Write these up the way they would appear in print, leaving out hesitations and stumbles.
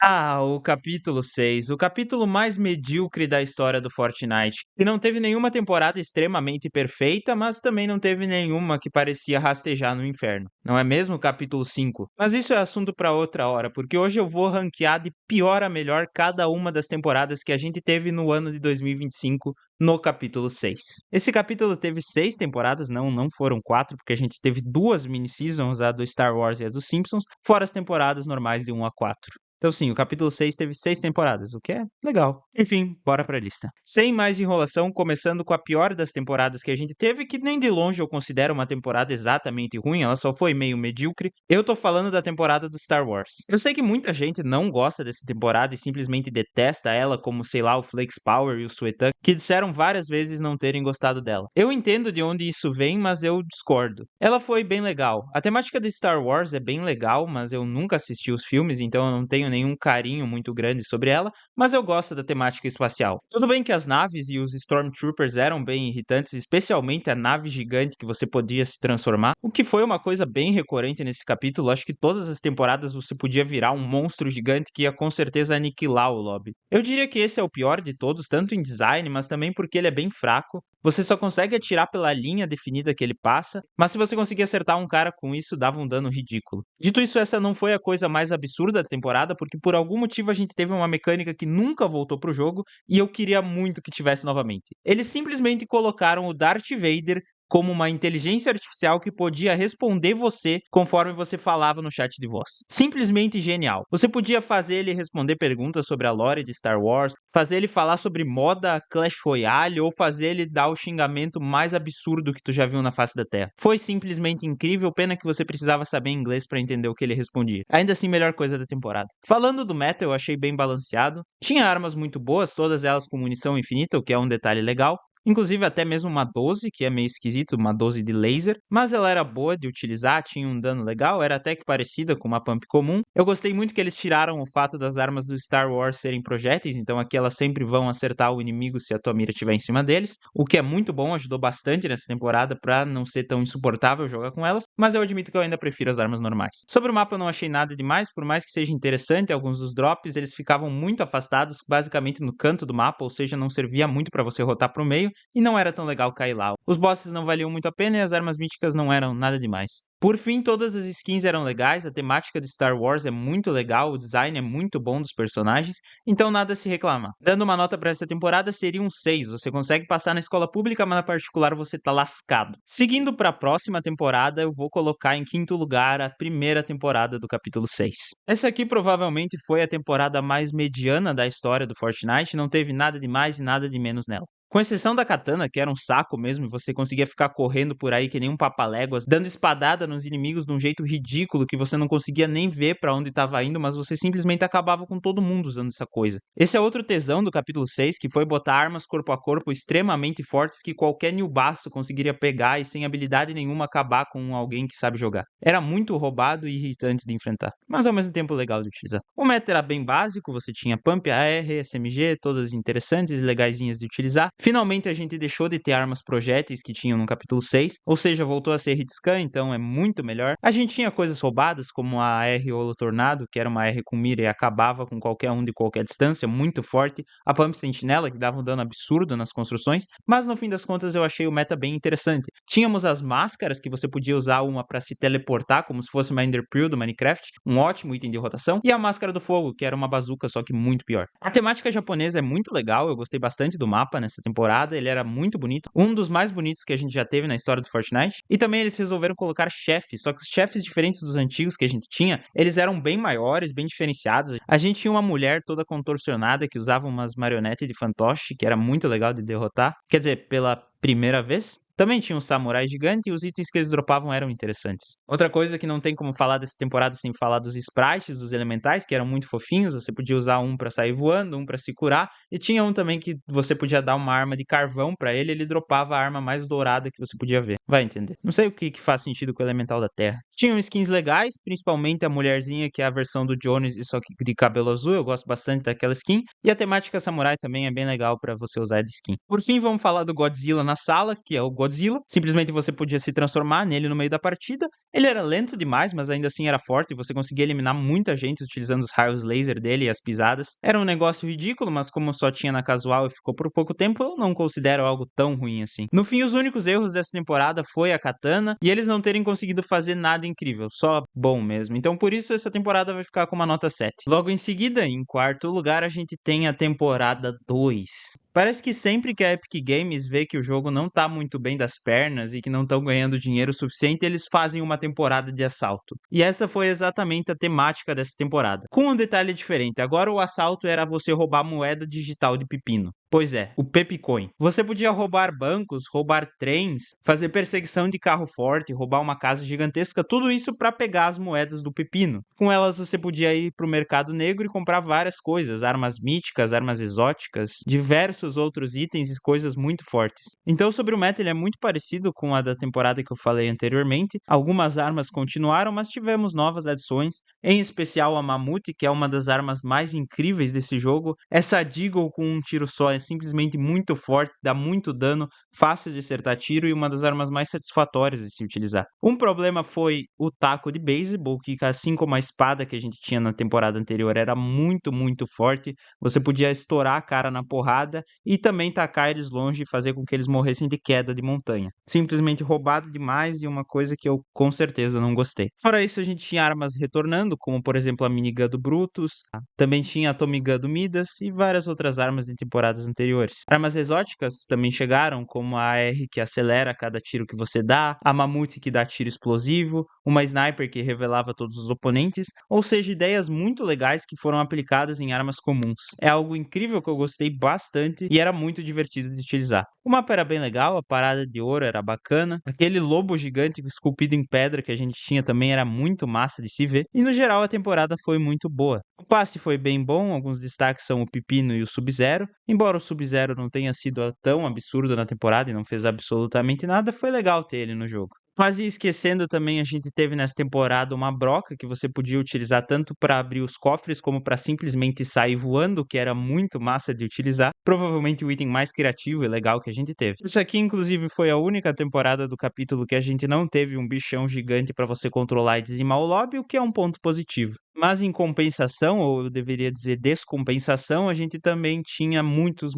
Ah, o capítulo 6, o capítulo mais medíocre da história do Fortnite, que não teve nenhuma temporada extremamente perfeita, mas também não teve nenhuma que parecia rastejar no inferno. Não é mesmo o capítulo 5? Mas isso é assunto para outra hora, porque hoje eu vou ranquear de pior a melhor cada uma das temporadas que a gente teve no ano de 2025 no capítulo 6. Esse capítulo teve 6 temporadas, não foram 4, porque a gente teve duas mini-seasons, a do Star Wars e a dos Simpsons, fora as temporadas normais de 1 a 4. Então, sim, o capítulo 6 teve 6 temporadas, o que é legal. Enfim, bora pra lista. Sem mais enrolação, começando com a pior das temporadas que a gente teve, que nem de longe eu considero uma temporada exatamente ruim, ela só foi meio medíocre. Eu tô falando da temporada do Star Wars. Eu sei que muita gente não gosta dessa temporada e simplesmente detesta ela, como, sei lá, o Flex Power e o Suetan, que disseram várias vezes não terem gostado dela. Eu entendo de onde isso vem, mas eu discordo. Ela foi bem legal. A temática de Star Wars é bem legal, mas eu nunca assisti os filmes, então eu não tenho nenhum carinho muito grande sobre ela, mas eu gosto da temática espacial. Tudo bem que as naves e os Stormtroopers eram bem irritantes, especialmente a nave gigante que você podia se transformar, o que foi uma coisa bem recorrente nesse capítulo. Acho que todas as temporadas você podia virar um monstro gigante que ia com certeza aniquilar o lobby. Eu diria que esse é o pior de todos, tanto em design, mas também porque ele é bem fraco. Você só consegue atirar pela linha definida que ele passa, mas se você conseguir acertar um cara com isso, dava um dano ridículo. Dito isso, essa não foi a coisa mais absurda da temporada, porque por algum motivo a gente teve uma mecânica que nunca voltou pro jogo e eu queria muito que tivesse novamente. Eles simplesmente colocaram o Darth Vader como uma inteligência artificial que podia responder você conforme você falava no chat de voz. Simplesmente genial. Você podia fazer ele responder perguntas sobre a lore de Star Wars, fazer ele falar sobre moda Clash Royale ou fazer ele dar o xingamento mais absurdo que tu já viu na face da Terra. Foi simplesmente incrível, pena que você precisava saber inglês para entender o que ele respondia. Ainda assim, melhor coisa da temporada. Falando do meta, eu achei bem balanceado. Tinha armas muito boas, todas elas com munição infinita, o que é um detalhe legal. Inclusive até mesmo uma 12, que é meio esquisito, uma 12 de laser, mas ela era boa de utilizar, tinha um dano legal, era até que parecida com uma pump comum. Eu gostei muito que eles tiraram o fato das armas do Star Wars serem projéteis, então aqui elas sempre vão acertar o inimigo se a tua mira estiver em cima deles, o que é muito bom, ajudou bastante nessa temporada para não ser tão insuportável jogar com elas, mas eu admito que eu ainda prefiro as armas normais. Sobre o mapa eu não achei nada demais, por mais que seja interessante, alguns dos drops eles ficavam muito afastados, basicamente no canto do mapa, ou seja, não servia muito para você rotar pro meio, e não era tão legal cair lá. Os bosses não valiam muito a pena e as armas míticas não eram nada demais. Por fim, todas as skins eram legais, a temática de Star Wars é muito legal, o design é muito bom dos personagens, então nada a se reclamar. Dando uma nota para essa temporada seria um 6, você consegue passar na escola pública, mas na particular você tá lascado. Seguindo para a próxima temporada, eu vou colocar em quinto lugar a primeira temporada do capítulo 6. Essa aqui provavelmente foi a temporada mais mediana da história do Fortnite, não teve nada de mais e nada de menos nela. Com exceção da katana, que era um saco mesmo, e você conseguia ficar correndo por aí que nem um papaléguas, dando espadada nos inimigos de um jeito ridículo que você não conseguia nem ver pra onde estava indo, mas você simplesmente acabava com todo mundo usando essa coisa. Esse é outro tesão do capítulo 6, que foi botar armas corpo a corpo extremamente fortes que qualquer newbaço conseguiria pegar e sem habilidade nenhuma acabar com alguém que sabe jogar. Era muito roubado e irritante de enfrentar, mas ao mesmo tempo legal de utilizar. O meta era bem básico, você tinha Pump, AR, SMG, todas interessantes e legaisinhas de utilizar. Finalmente a gente deixou de ter armas projéteis que tinham no capítulo 6, ou seja, voltou a ser hitscan, então é muito melhor. A gente tinha coisas roubadas, como a AR Holo Tornado, que era uma AR com mira e acabava com qualquer um de qualquer distância, muito forte. A Pump Sentinela, que dava um dano absurdo nas construções, mas no fim das contas eu achei o meta bem interessante. Tínhamos as máscaras, que você podia usar uma para se teleportar, como se fosse uma Ender Pearl do Minecraft, um ótimo item de rotação, e a Máscara do Fogo, que era uma bazuca, só que muito pior. A temática japonesa é muito legal, eu gostei bastante do mapa nessa temporada, ele era muito bonito, um dos mais bonitos que a gente já teve na história do Fortnite, e também eles resolveram colocar chefes, só que os chefes diferentes dos antigos que a gente tinha, eles eram bem maiores, bem diferenciados. A gente tinha uma mulher toda contorcionada que usava umas marionetes de fantoche, que era muito legal de derrotar, quer dizer, pela primeira vez. Também tinha um samurai gigante e os itens que eles dropavam eram interessantes. Outra coisa que não tem como falar dessa temporada sem falar dos sprites, dos elementais, que eram muito fofinhos. Você podia usar um pra sair voando, um pra se curar, e tinha um também que você podia dar uma arma de carvão pra ele dropava a arma mais dourada que você podia ver. Vai entender. Não sei o que faz sentido com o elemental da terra. Tinham skins legais, principalmente a mulherzinha, que é a versão do Jones, só que de cabelo azul. Eu gosto bastante daquela skin. E a temática samurai também é bem legal pra você usar de skin. Por fim, vamos falar do Godzilla na sala, que é o Godzilla Godzilla. Simplesmente você podia se transformar nele no meio da partida. Ele era lento demais, mas ainda assim era forte e você conseguia eliminar muita gente utilizando os raios laser dele e as pisadas. Era um negócio ridículo, mas como só tinha na casual e ficou por pouco tempo, eu não considero algo tão ruim assim. No fim, os únicos erros dessa temporada foi a Katana e eles não terem conseguido fazer nada incrível, só bom mesmo. Então por isso essa temporada vai ficar com uma nota 7. Logo em seguida, em quarto lugar, a gente tem a temporada 2. Parece que sempre que a Epic Games vê que o jogo não tá muito bem das pernas e que não estão ganhando dinheiro suficiente, eles fazem uma temporada de assalto. E essa foi exatamente a temática dessa temporada. Com um detalhe diferente, agora o assalto era você roubar moeda digital de pepino. Pois é, o Pepicoin. Você podia roubar bancos, roubar trens, fazer perseguição de carro forte, roubar uma casa gigantesca, tudo isso para pegar as moedas do pepino. Com elas você podia ir para o mercado negro e comprar várias coisas, armas míticas, armas exóticas, diversos outros itens e coisas muito fortes. Então sobre o meta ele é muito parecido com a da temporada que eu falei anteriormente. Algumas armas continuaram, mas tivemos novas adições, em especial a Mamute, que é uma das armas mais incríveis desse jogo. Essa Deagle com um tiro só é simplesmente muito forte, dá muito dano, fácil de acertar tiro e uma das armas mais satisfatórias de se utilizar. Um problema foi o taco de beisebol, que assim como a espada que a gente tinha na temporada anterior era muito forte, você podia estourar a cara na porrada e também tacar eles longe e fazer com que eles morressem de queda de montanha. Simplesmente roubado demais e uma coisa que eu com certeza não gostei. Fora isso, a gente tinha armas retornando, como por exemplo a minigun do Brutus, também tinha a Tommy Gun do Midas e várias outras armas de temporadas anteriores. Armas exóticas também chegaram, como a AR que acelera cada tiro que você dá, a Mamute que dá tiro explosivo, uma Sniper que revelava todos os oponentes, ou seja, ideias muito legais que foram aplicadas em armas comuns. É algo incrível que eu gostei bastante e era muito divertido de utilizar. O mapa era bem legal, a parada de ouro era bacana, aquele lobo gigante esculpido em pedra que a gente tinha também era muito massa de se ver, e no geral a temporada foi muito boa. O passe foi bem bom, alguns destaques são o Pepino e o Sub-Zero. Embora o Sub-Zero não tenha sido tão absurdo na temporada e não fez absolutamente nada, foi legal ter ele no jogo. Quase esquecendo também, a gente teve nessa temporada uma broca que você podia utilizar tanto para abrir os cofres como para simplesmente sair voando, que era muito massa de utilizar. Provavelmente o item mais criativo e legal que a gente teve. Isso aqui, inclusive, foi a única temporada do capítulo que a gente não teve um bichão gigante para você controlar e dizimar o lobby, o que é um ponto positivo. Mas em compensação, ou eu deveria dizer descompensação, a gente também tinha muitos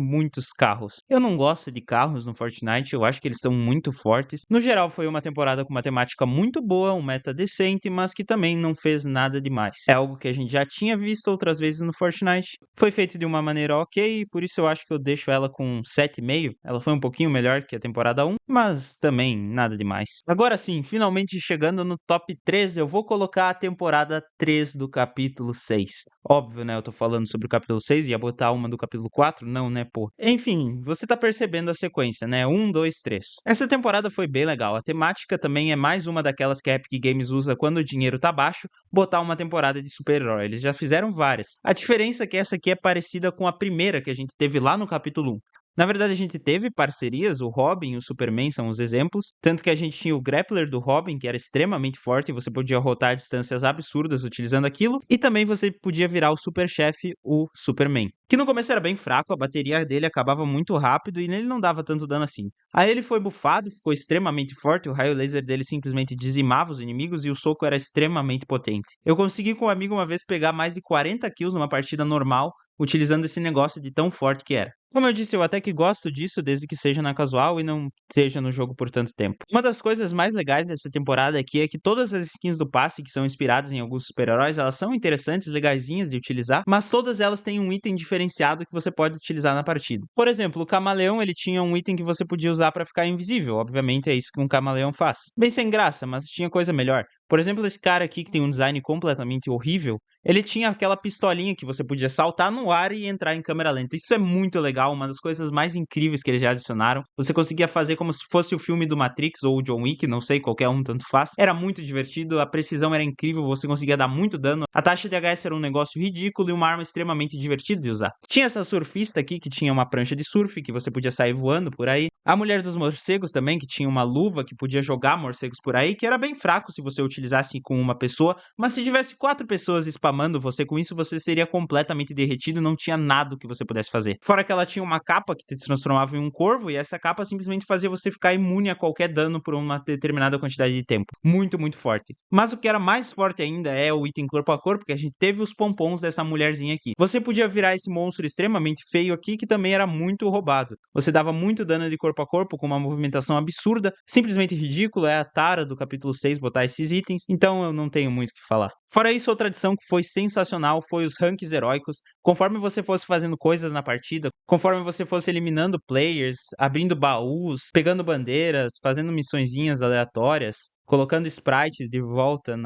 carros. Eu não gosto de carros no Fortnite, eu acho que eles são muito fortes. No geral, foi uma temporada com uma temática muito boa, um meta decente, mas que também não fez nada demais. É algo que a gente já tinha visto outras vezes no Fortnite. Foi feito de uma maneira ok, e por isso eu acho que eu deixo ela com 7,5. Ela foi um pouquinho melhor que a temporada 1, mas também nada demais. Agora sim, finalmente chegando no top 3, eu vou colocar a temporada 3 do capítulo 6. Óbvio, né? Eu tô falando sobre o capítulo 6 e ia botar uma do capítulo 4? Não, né, pô? Enfim, você tá percebendo a sequência, né? 1, 2, 3. Essa temporada foi bem legal. A temática também é mais uma daquelas que a Epic Games usa quando o dinheiro tá baixo, botar uma temporada de super-herói. Eles já fizeram várias. A diferença é que essa aqui é parecida com a primeira que a gente teve lá no capítulo 1. Na verdade, a gente teve parcerias, o Robin e o Superman são os exemplos, tanto que a gente tinha o grappler do Robin, que era extremamente forte, e você podia rotar distâncias absurdas utilizando aquilo, e também você podia virar o super chefe, o Superman, que no começo era bem fraco, a bateria dele acabava muito rápido e nele não dava tanto dano assim. Aí ele foi bufado, ficou extremamente forte, o raio laser dele simplesmente dizimava os inimigos e o soco era extremamente potente. Eu consegui com um amigo uma vez pegar mais de 40 kills numa partida normal, utilizando esse negócio de tão forte que era. Como eu disse, eu até que gosto disso, desde que seja na casual e não esteja no jogo por tanto tempo. Uma das coisas mais legais dessa temporada aqui é que todas as skins do passe, que são inspiradas em alguns super-heróis, elas são interessantes, legaisinhas de utilizar, mas todas elas têm um item diferenciado que você pode utilizar na partida. Por exemplo, o camaleão, ele tinha um item que você podia usar para ficar invisível, obviamente é isso que um camaleão faz. Bem sem graça, mas tinha coisa melhor. Por exemplo, esse cara aqui que tem um design completamente horrível, ele tinha aquela pistolinha que você podia saltar no ar e entrar em câmera lenta. Isso é muito legal, uma das coisas mais incríveis que eles já adicionaram. Você conseguia fazer como se fosse o filme do Matrix ou o John Wick, não sei, qualquer um tanto faz. Era muito divertido, a precisão era incrível, você conseguia dar muito dano. A taxa de HS era um negócio ridículo e uma arma extremamente divertida de usar. Tinha essa surfista aqui que tinha uma prancha de surf, que você podia sair voando por aí. A mulher dos morcegos também, que tinha uma luva que podia jogar morcegos por aí, que era bem fraco se você utilizasse com uma pessoa, mas se tivesse 4 pessoas spamando inflamando você, com isso você seria completamente derretido, não tinha nada que você pudesse fazer. Fora que ela tinha uma capa que te transformava em um corvo, e essa capa simplesmente fazia você ficar imune a qualquer dano por uma determinada quantidade de tempo. Muito, muito forte. Mas o que era mais forte ainda é o item corpo a corpo, porque a gente teve os pompons dessa mulherzinha aqui. Você podia virar esse monstro extremamente feio aqui, que também era muito roubado. Você dava muito dano de corpo a corpo, com uma movimentação absurda, simplesmente ridículo, é a tara do capítulo 6 botar esses itens, então eu não tenho muito o que falar. Fora isso, outra adição que foi sensacional foi os ranks heróicos. Conforme você fosse fazendo coisas na partida, conforme você fosse eliminando players, abrindo baús, pegando bandeiras, fazendo missõezinhas aleatórias, colocando os sprites de volta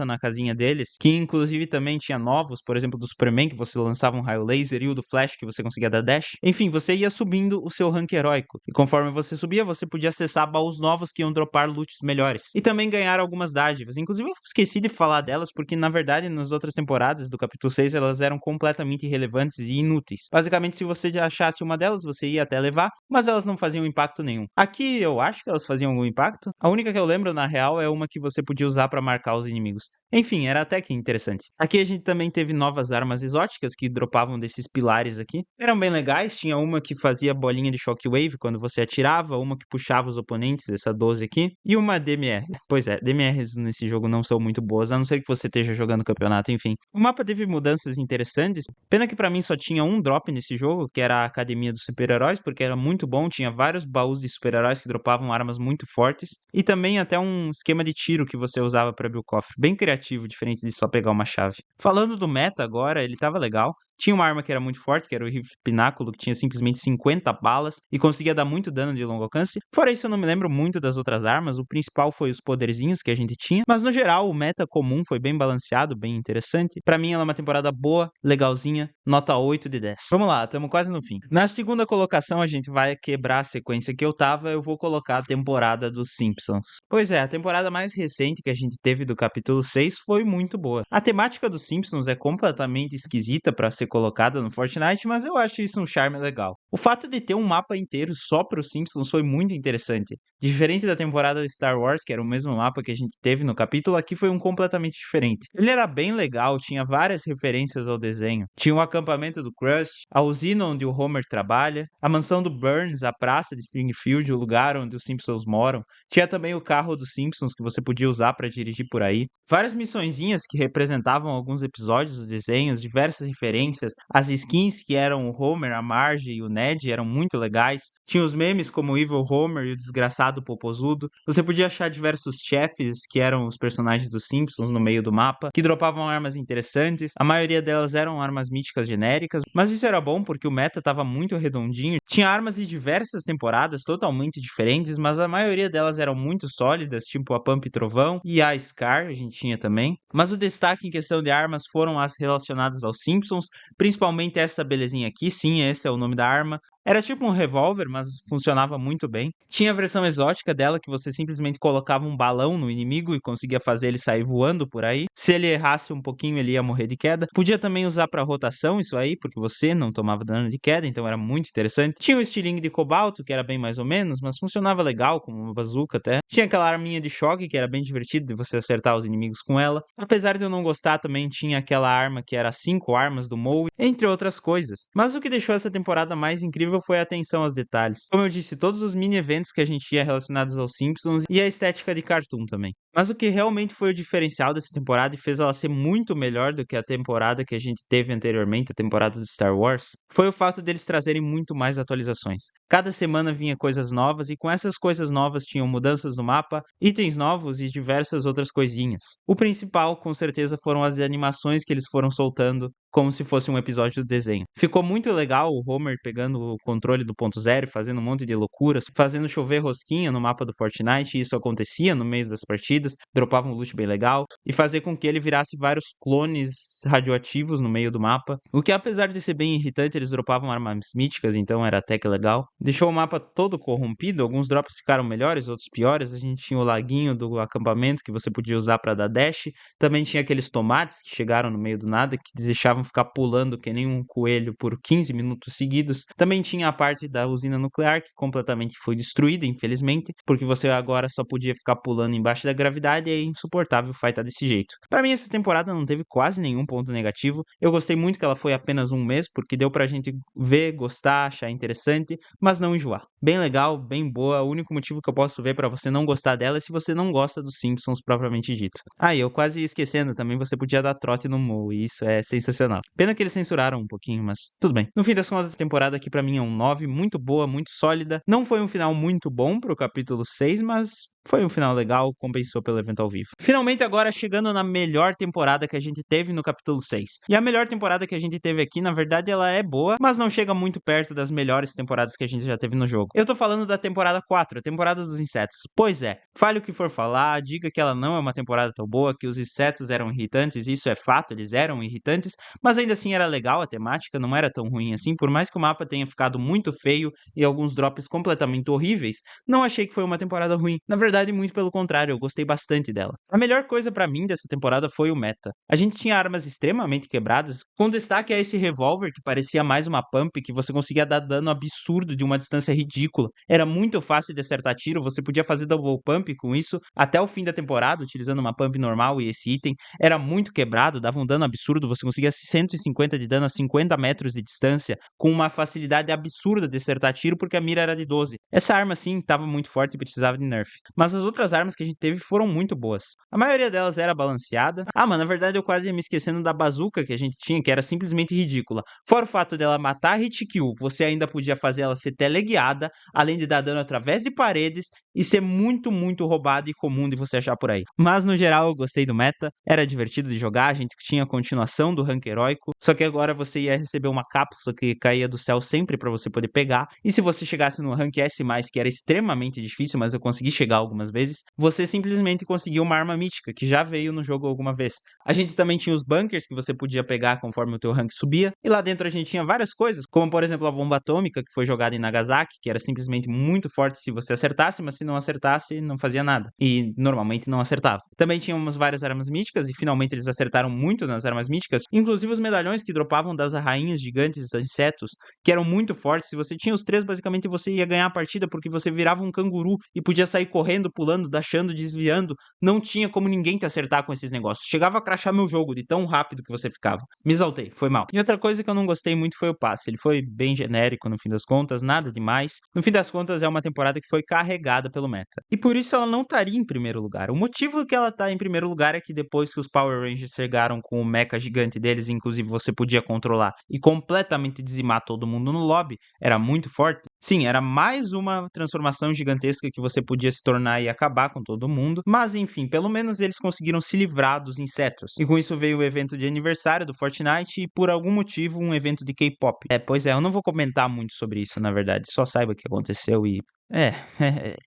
na casinha deles, que inclusive também tinha novos, por exemplo, do Superman, que você lançava um raio laser, e o do Flash, que você conseguia dar dash. Enfim, você ia subindo o seu rank heróico, e conforme você subia, você podia acessar baús novos que iam dropar loots melhores, e também ganhar algumas dádivas. Inclusive, eu esqueci de falar delas, porque na verdade, nas outras temporadas do capítulo 6, elas eram completamente irrelevantes e inúteis. Basicamente, se você achasse uma delas, você ia até levar, mas elas não faziam impacto nenhum. Aqui, eu acho que elas faziam algum impacto. A única que eu lembro, na real, é uma que você podia usar pra marcar os inimigos. Enfim, era até que interessante. Aqui a gente também teve novas armas exóticas que dropavam desses pilares aqui. Eram bem legais, tinha uma que fazia bolinha de shockwave quando você atirava, uma que puxava os oponentes, essa 12 aqui, e uma DMR. Pois é, DMRs nesse jogo não são muito boas, a não ser que você esteja jogando campeonato, enfim. O mapa teve mudanças interessantes, pena que pra mim só tinha um drop nesse jogo, que era a Academia dos Super-Heróis, porque era muito bom, tinha vários baús de super-heróis que dropavam armas muito fortes, e também até um esquema de tiro que você usava para abrir o cofre. Bem criativo, diferente de só pegar uma chave. Falando do meta agora, ele tava legal. Tinha uma arma que era muito forte, que era o rifle pináculo, que tinha simplesmente 50 balas e conseguia dar muito dano de longo alcance. Fora isso, eu não me lembro muito das outras armas, o principal foi os poderzinhos que a gente tinha, mas no geral o meta comum foi bem balanceado, bem interessante. Pra mim ela é uma temporada boa, legalzinha, nota 8 de 10. Vamos lá, estamos quase no fim. Na segunda colocação a gente vai quebrar a sequência que eu tava, eu vou colocar a temporada dos Simpsons. Pois é, a temporada mais recente que a gente teve do capítulo 6 foi muito boa. A temática dos Simpsons é completamente esquisita pra ser colocada no Fortnite, mas eu acho isso um charme legal. O fato de ter um mapa inteiro só para os Simpsons foi muito interessante. Diferente da temporada de Star Wars, que era o mesmo mapa que a gente teve no capítulo, aqui foi um completamente diferente. Ele era bem legal, tinha várias referências ao desenho. Tinha o acampamento do Krusty, a usina onde o Homer trabalha, a mansão do Burns, a praça de Springfield, o lugar onde os Simpsons moram. Tinha também o carro dos Simpsons que você podia usar para dirigir por aí. Várias missõezinhas que representavam alguns episódios dos desenhos, diversas referências. As skins que eram o Homer, a Marge e o Ned eram muito legais. Tinha os memes como o Evil Homer e o Desgraçado Popozudo. Você podia achar diversos chefes que eram os personagens dos Simpsons no meio do mapa, que dropavam armas interessantes. A maioria delas eram armas míticas genéricas, mas isso era bom porque o meta estava muito redondinho. Tinha armas de diversas temporadas totalmente diferentes, mas a maioria delas eram muito sólidas, tipo a Pump Trovão e a Scar, a gente tinha também. Mas o destaque em questão de armas foram as relacionadas aos Simpsons, principalmente essa belezinha aqui, sim, esse é o nome da arma. Era tipo um revólver, mas funcionava muito bem. Tinha a versão exótica dela, que você simplesmente colocava um balão no inimigo e conseguia fazer ele sair voando por aí. Se ele errasse um pouquinho, ele ia morrer de queda. Podia também usar para rotação isso aí, porque você não tomava dano de queda, então era muito interessante. Tinha o estilingue de cobalto, que era bem mais ou menos, mas funcionava legal, como uma bazuca até. Tinha aquela arminha de choque, que era bem divertido de você acertar os inimigos com ela. Apesar de eu não gostar, também tinha aquela arma que era 5 armas do Moe, entre outras coisas. Mas o que deixou essa temporada mais incrível foi a atenção aos detalhes. Como eu disse, todos os mini eventos que a gente tinha relacionados aos Simpsons e a estética de cartoon também. Mas o que realmente foi o diferencial dessa temporada e fez ela ser muito melhor do que a temporada que a gente teve anteriormente, a temporada do Star Wars, foi o fato deles trazerem muito mais atualizações. Cada semana vinha coisas novas e com essas coisas novas tinham mudanças no mapa, itens novos e diversas outras coisinhas. O principal, com certeza, foram as animações que eles foram soltando como se fosse um episódio do desenho. Ficou muito legal o Homer pegando o controle do ponto zero, fazendo um monte de loucuras, fazendo chover rosquinha no mapa do Fortnite, e isso acontecia no meio das partidas, dropava um loot bem legal, e fazer com que ele virasse vários clones radioativos no meio do mapa, o que apesar de ser bem irritante, eles dropavam armas míticas, então era até que legal. Deixou o mapa todo corrompido, alguns drops ficaram melhores, outros piores, a gente tinha o laguinho do acampamento que você podia usar para dar dash, também tinha aqueles tomates que chegaram no meio do nada, que deixavam ficar pulando que nem um coelho por 15 minutos seguidos. Também tinha a parte da usina nuclear, que completamente foi destruída, infelizmente, porque você agora só podia ficar pulando embaixo da gravidade gravidade e é insuportável o Fai tá desse jeito. Pra mim, essa temporada não teve quase nenhum ponto negativo. Eu gostei muito que ela foi apenas um mês, porque deu pra gente ver, gostar, achar interessante, mas não enjoar. Bem legal, bem boa. O único motivo que eu posso ver pra você não gostar dela é se você não gosta dos Simpsons propriamente dito. Ah, e eu quase ia esquecendo também, você podia dar trote no Moe, e isso é sensacional. Pena que eles censuraram um pouquinho, mas tudo bem. No fim das contas, a temporada aqui pra mim é um 9, muito boa, muito sólida. Não foi um final muito bom pro capítulo 6, mas foi um final legal, compensou pelo evento ao vivo. Finalmente agora chegando na melhor temporada que a gente teve no capítulo 6. E a melhor temporada que a gente teve aqui, na verdade, ela é boa, mas não chega muito perto das melhores temporadas que a gente já teve no jogo. Eu tô falando da temporada 4, a temporada dos insetos. Pois é, fale o que for falar, diga que ela não é uma temporada tão boa, que os insetos eram irritantes, isso é fato, eles eram irritantes, mas ainda assim era legal a temática, não era tão ruim assim, por mais que o mapa tenha ficado muito feio e alguns drops completamente horríveis, não achei que foi uma temporada ruim. Na verdade, muito pelo contrário, eu gostei bastante dela. A melhor coisa pra mim dessa temporada foi o meta. A gente tinha armas extremamente quebradas, com destaque a esse revólver que parecia mais uma pump, que você conseguia dar dano absurdo de uma distância ridícula. Era muito fácil de acertar tiro, você podia fazer double pump com isso até o fim da temporada, utilizando uma pump normal e esse item. Era muito quebrado, dava um dano absurdo, você conseguia 150 de dano a 50 metros de distância, com uma facilidade absurda de acertar tiro, porque a mira era de 12. Essa arma sim estava muito forte e precisava de nerf. Mas as outras armas que a gente teve foram muito boas. A maioria delas era balanceada. Ah, mas na verdade eu quase ia me esquecendo da bazuca que a gente tinha, que era simplesmente ridícula. Fora o fato dela matar hit kill, você ainda podia fazer ela ser teleguiada, além de dar dano através de paredes e ser muito, muito roubada e comum de você achar por aí. Mas no geral eu gostei do meta, era divertido de jogar, a gente tinha a continuação do rank heróico, só que agora você ia receber uma cápsula que caía do céu sempre pra você poder pegar, e se você chegasse no rank S+, que era extremamente difícil, mas eu consegui chegar algumas vezes, você simplesmente conseguiu uma arma mítica, que já veio no jogo alguma vez. A gente também tinha os bunkers que você podia pegar conforme o teu rank subia, e lá dentro a gente tinha várias coisas, como por exemplo a bomba atômica que foi jogada em Nagasaki, que era simplesmente muito forte se você acertasse, mas se não acertasse, não fazia nada. E normalmente não acertava. Também tínhamos várias armas míticas, e finalmente eles acertaram muito nas armas míticas, inclusive os medalhões que dropavam das rainhas gigantes dos insetos, que eram muito fortes. Se você tinha os 3, basicamente você ia ganhar a partida, porque você virava um canguru e podia sair correndo, pulando, dashando, desviando. Não tinha como ninguém te acertar com esses negócios. Chegava a crashar meu jogo de tão rápido que você ficava. Me exaltei, foi mal. E outra coisa que eu não gostei muito foi o passe. Ele foi bem genérico no fim das contas, nada demais. No fim das contas, é uma temporada que foi carregada pelo meta. E por isso ela não estaria em primeiro lugar. O motivo que ela tá em primeiro lugar é que depois que os Power Rangers chegaram com o mecha gigante deles, inclusive você podia controlar e completamente dizimar todo mundo no lobby, era muito forte. Sim, era mais uma transformação gigantesca que você podia se tornar e acabar com todo mundo, mas enfim, pelo menos eles conseguiram se livrar dos insetos. E com isso veio o evento de aniversário do Fortnite e por algum motivo um evento de K-pop. Pois é, eu não vou comentar muito sobre isso, na verdade, só saiba o que aconteceu e é,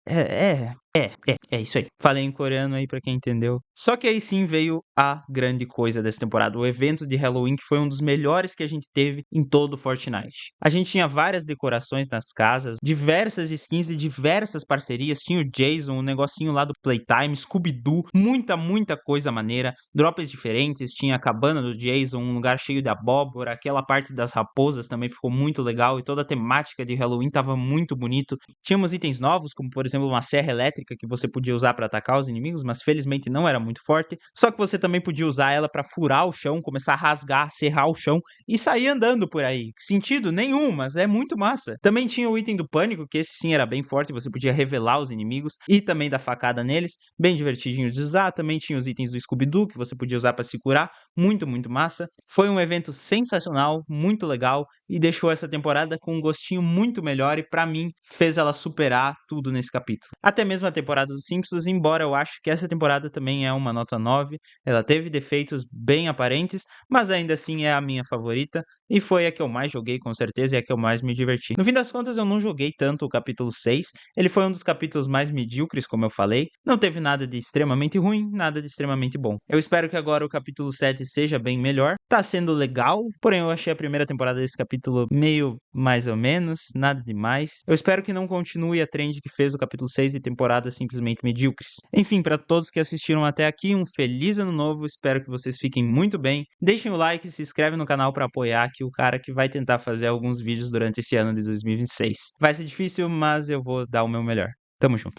é, é, é isso aí. Falei em coreano aí pra quem entendeu. Só que aí sim veio a grande coisa dessa temporada, o evento de Halloween, que foi um dos melhores que a gente teve em todo o Fortnite. A gente tinha várias decorações nas casas, diversas skins de diversas parcerias, tinha o Jason, um negocinho lá do Playtime, Scooby-Doo, muita coisa maneira, drops diferentes, tinha a cabana do Jason, um lugar cheio de abóbora, aquela parte das raposas também ficou muito legal e toda a temática de Halloween tava muito bonito. Tínhamos itens novos, como por exemplo uma serra elétrica que você podia usar para atacar os inimigos, mas felizmente não era muito forte. Só que você também podia usar ela para furar o chão, começar a rasgar, serrar o chão e sair andando por aí. Sentido nenhum, mas é muito massa. Também tinha o item do pânico, que esse sim era bem forte, você podia revelar os inimigos e também dar facada neles, bem divertidinho de usar. Também tinha os itens do Scooby-Doo que você podia usar para se curar, muito massa. Foi um evento sensacional, muito legal e deixou essa temporada com um gostinho muito melhor e para mim fez ela superar tudo nesse capítulo. Até mesmo a temporada dos Simpsons, embora eu acho que essa temporada também é uma nota 9, ela teve defeitos bem aparentes, mas ainda assim é a minha favorita e foi a que eu mais joguei com certeza e a que eu mais me diverti. No fim das contas eu não joguei tanto o capítulo 6, ele foi um dos capítulos mais medíocres, como eu falei, não teve nada de extremamente ruim, nada de extremamente bom. Eu espero que agora o capítulo 7 seja bem melhor, tá sendo legal, porém eu achei a primeira temporada desse capítulo meio mais ou menos, nada demais. Eu espero que não continue a trend que fez o capítulo 6 de temporadas simplesmente medíocres. Enfim, para todos que assistiram até aqui, um feliz ano novo, espero que vocês fiquem muito bem. Deixem o like e se inscreve no canal para apoiar aqui o cara que vai tentar fazer alguns vídeos durante esse ano de 2026. Vai ser difícil, mas eu vou dar o meu melhor. Tamo junto.